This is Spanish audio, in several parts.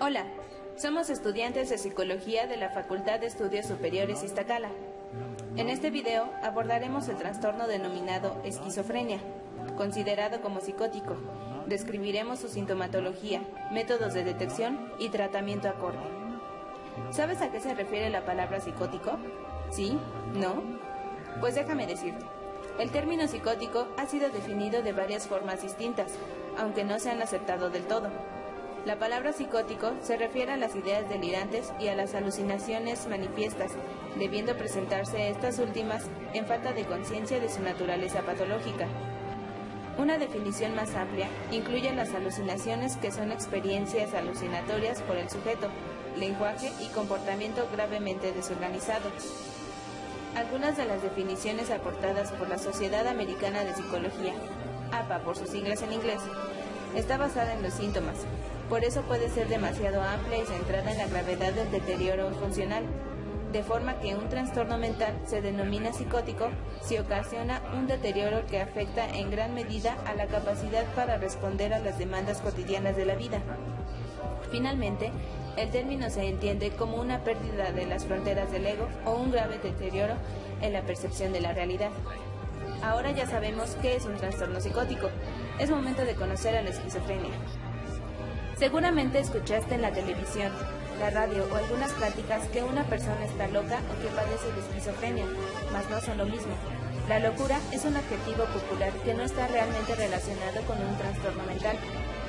Hola, somos estudiantes de Psicología de la Facultad de Estudios Superiores Iztacala. En este video abordaremos el trastorno denominado esquizofrenia, considerado como psicótico. Describiremos su sintomatología, métodos de detección y tratamiento acorde. ¿Sabes a qué se refiere la palabra psicótico? ¿Sí? ¿No? Pues déjame decirte. El término psicótico ha sido definido de varias formas distintas, aunque no se han aceptado del todo. La palabra psicótico se refiere a las ideas delirantes y a las alucinaciones manifiestas, debiendo presentarse estas últimas en falta de conciencia de su naturaleza patológica. Una definición más amplia incluye las alucinaciones, que son experiencias alucinatorias por el sujeto, lenguaje y comportamiento gravemente desorganizado. Algunas de las definiciones aportadas por la Sociedad Americana de Psicología, APA por sus siglas en inglés, está basada en los síntomas. Por eso puede ser demasiado amplia y centrada en la gravedad del deterioro funcional, de forma que un trastorno mental se denomina psicótico si ocasiona un deterioro que afecta en gran medida a la capacidad para responder a las demandas cotidianas de la vida. Finalmente, el término se entiende como una pérdida de las fronteras del ego o un grave deterioro en la percepción de la realidad. Ahora ya sabemos qué es un trastorno psicótico. Es momento de conocer a la esquizofrenia. Seguramente escuchaste en la televisión, la radio o algunas pláticas que una persona está loca o que padece de esquizofrenia, mas no son lo mismo. La locura es un adjetivo popular que no está realmente relacionado con un trastorno mental.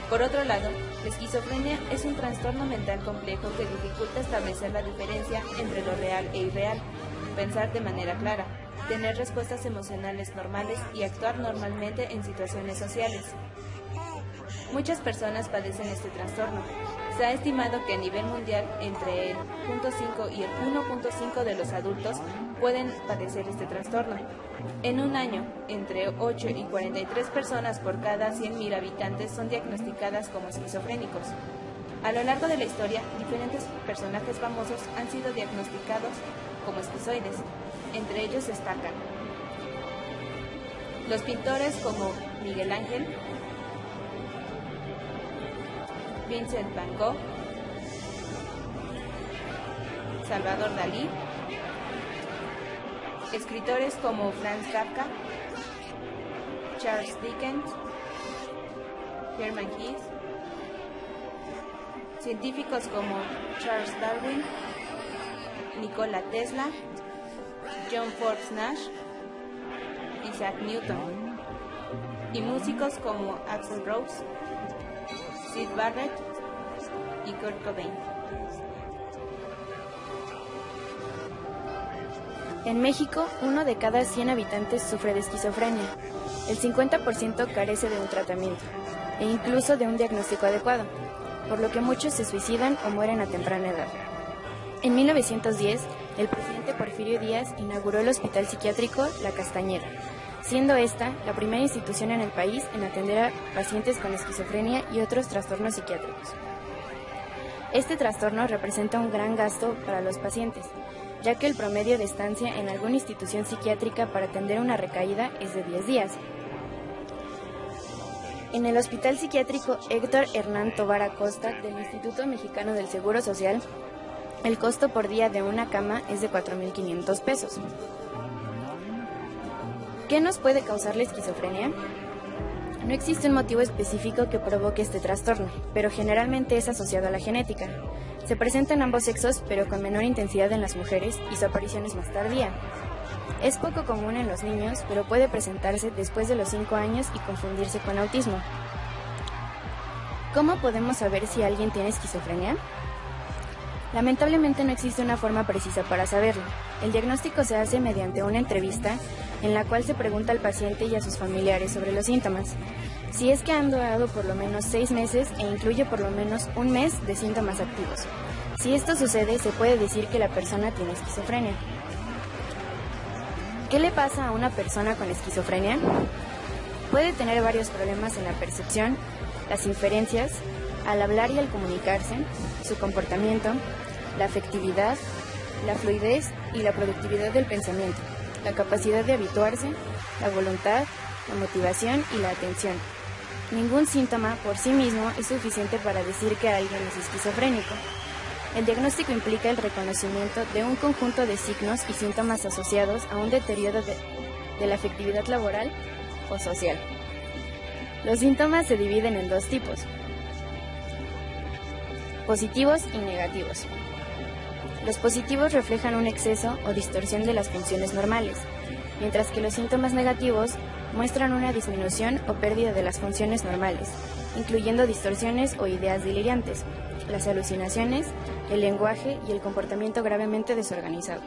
Por otro lado, la esquizofrenia es un trastorno mental complejo que dificulta establecer la diferencia entre lo real e irreal, pensar de manera clara, tener respuestas emocionales normales y actuar normalmente en situaciones sociales. Muchas personas padecen este trastorno. Se ha estimado que a nivel mundial entre el 0.5 y el 1.5 de los adultos pueden padecer este trastorno. En un año, entre 8 y 43 personas por cada 100.000 habitantes son diagnosticadas como esquizofrénicos. A lo largo de la historia, diferentes personajes famosos han sido diagnosticados como esquizoides. Entre ellos destacan los pintores como Miguel Ángel, Vincent Van Gogh, Salvador Dalí, escritores como Franz Kafka, Charles Dickens, Hermann Hesse, científicos como Charles Darwin, Nikola Tesla, John Forbes Nash, Isaac Newton, y músicos como Axl Rose, Syd Barrett y Kurt Cobain. En México, 1 de cada 100 habitantes sufre de esquizofrenia. El 50% carece de un tratamiento e incluso de un diagnóstico adecuado, por lo que muchos se suicidan o mueren a temprana edad. En 1910, el presidente Porfirio Díaz inauguró el Hospital Psiquiátrico La Castañeda, siendo esta la primera institución en el país en atender a pacientes con esquizofrenia y otros trastornos psiquiátricos. Este trastorno representa un gran gasto para los pacientes, ya que el promedio de estancia en alguna institución psiquiátrica para atender una recaída es de 10 días. En el Hospital Psiquiátrico Héctor Hernán Tovar Acosta del Instituto Mexicano del Seguro Social, el costo por día de una cama es de 4,500 pesos. ¿Qué nos puede causar la esquizofrenia? No existe un motivo específico que provoque este trastorno, pero generalmente es asociado a la genética. Se presenta en ambos sexos, pero con menor intensidad en las mujeres y su aparición es más tardía. Es poco común en los niños, pero puede presentarse después de los 5 años y confundirse con autismo. ¿Cómo podemos saber si alguien tiene esquizofrenia? Lamentablemente no existe una forma precisa para saberlo. El diagnóstico se hace mediante una entrevista en la cual se pregunta al paciente y a sus familiares sobre los síntomas. Si es que han durado por lo menos 6 meses e incluye por lo menos un mes de síntomas activos. Si esto sucede, se puede decir que la persona tiene esquizofrenia. ¿Qué le pasa a una persona con esquizofrenia? Puede tener varios problemas en la percepción, las inferencias, al hablar y al comunicarse, su comportamiento, la afectividad, la fluidez y la productividad del pensamiento, la capacidad de habituarse, la voluntad, la motivación y la atención. Ningún síntoma por sí mismo es suficiente para decir que alguien es esquizofrénico. El diagnóstico implica el reconocimiento de un conjunto de signos y síntomas asociados a un deterioro de la afectividad laboral o social. Los síntomas se dividen en dos tipos: positivos y negativos. Los positivos reflejan un exceso o distorsión de las funciones normales, mientras que los síntomas negativos muestran una disminución o pérdida de las funciones normales, incluyendo distorsiones o ideas delirantes, las alucinaciones, el lenguaje y el comportamiento gravemente desorganizado.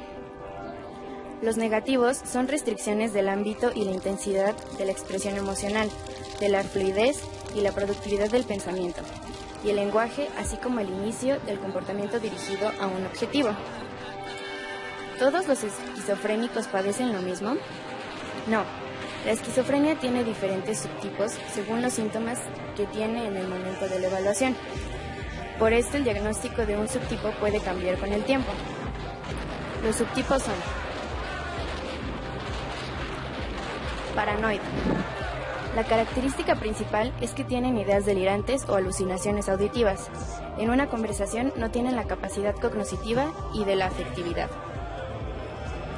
Los negativos son restricciones del ámbito y la intensidad de la expresión emocional, de la fluidez y la productividad del pensamiento, y el lenguaje, así como el inicio del comportamiento dirigido a un objetivo. ¿Todos los esquizofrénicos padecen lo mismo? No. La esquizofrenia tiene diferentes subtipos según los síntomas que tiene en el momento de la evaluación. Por esto, el diagnóstico de un subtipo puede cambiar con el tiempo. Los subtipos son: paranoide. La característica principal es que tienen ideas delirantes o alucinaciones auditivas. En una conversación no tienen la capacidad cognitiva y de la afectividad.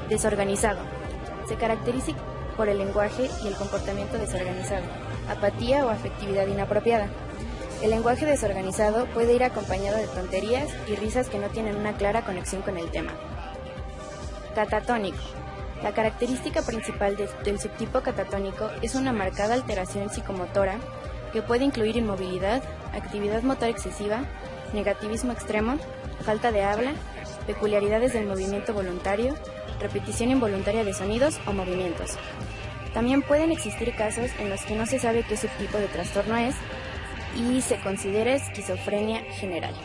Desorganizado. Se caracteriza por el lenguaje y el comportamiento desorganizado, apatía o afectividad inapropiada. El lenguaje desorganizado puede ir acompañado de tonterías y risas que no tienen una clara conexión con el tema. Catatónico. La característica principal del subtipo catatónico es una marcada alteración psicomotora que puede incluir inmovilidad, actividad motora excesiva, negativismo extremo, falta de habla, peculiaridades del movimiento voluntario, repetición involuntaria de sonidos o movimientos. También pueden existir casos en los que no se sabe qué subtipo de trastorno es y se considera esquizofrenia general.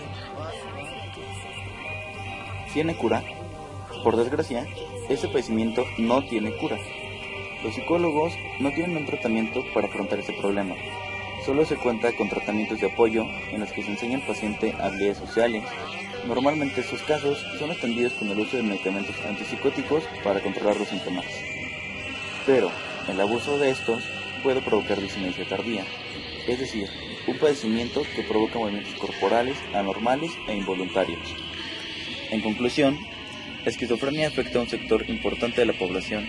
¿Tiene cura? Por desgracia, este padecimiento no tiene cura. Los psicólogos no tienen un tratamiento para afrontar este problema. Solo se cuenta con tratamientos de apoyo en los que se enseña al paciente habilidades sociales. Normalmente estos casos son atendidos con el uso de medicamentos antipsicóticos para controlar los síntomas. Pero el abuso de estos puede provocar disinencia tardía, es decir, un padecimiento que provoca movimientos corporales anormales e involuntarios. En conclusión, la esquizofrenia afecta a un sector importante de la población.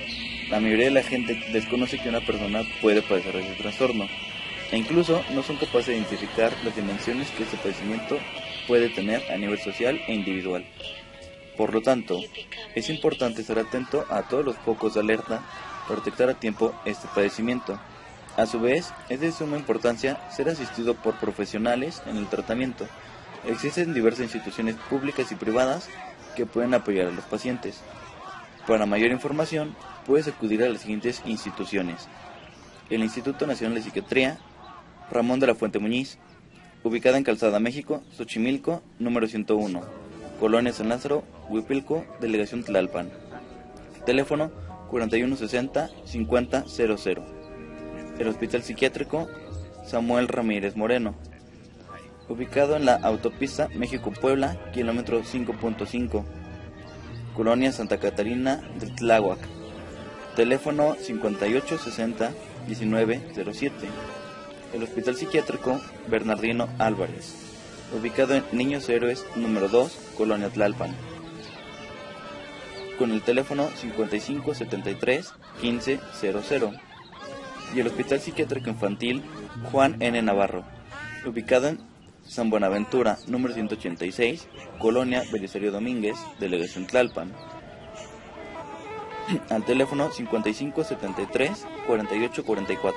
La mayoría de la gente desconoce que una persona puede padecer de este trastorno, e incluso no son capaces de identificar las dimensiones que este padecimiento puede tener a nivel social e individual. Por lo tanto, es importante estar atento a todos los focos de alerta para detectar a tiempo este padecimiento. A su vez, es de suma importancia ser asistido por profesionales en el tratamiento. Existen diversas instituciones públicas y privadas que pueden apoyar a los pacientes. Para mayor información, puedes acudir a las siguientes instituciones: el Instituto Nacional de Psiquiatría Ramón de la Fuente Muñiz, ubicada en Calzada México, Xochimilco, número 101, Colonia San Lázaro, Huipilco, Delegación Tlalpan. Teléfono 4160-5000. El Hospital Psiquiátrico Samuel Ramírez Moreno, ubicado en la autopista México-Puebla, kilómetro 5.5, Colonia Santa Catarina del Tláhuac. Teléfono 5860-1907. El Hospital Psiquiátrico Bernardino Álvarez, ubicado en Niños Héroes número 2, Colonia Tlalpan, con el teléfono 5573-1500. Y el Hospital Psiquiátrico Infantil Juan N. Navarro, ubicado en San Buenaventura número 186, Colonia Belisario Domínguez, Delegación Tlalpan, al teléfono 5573-4844.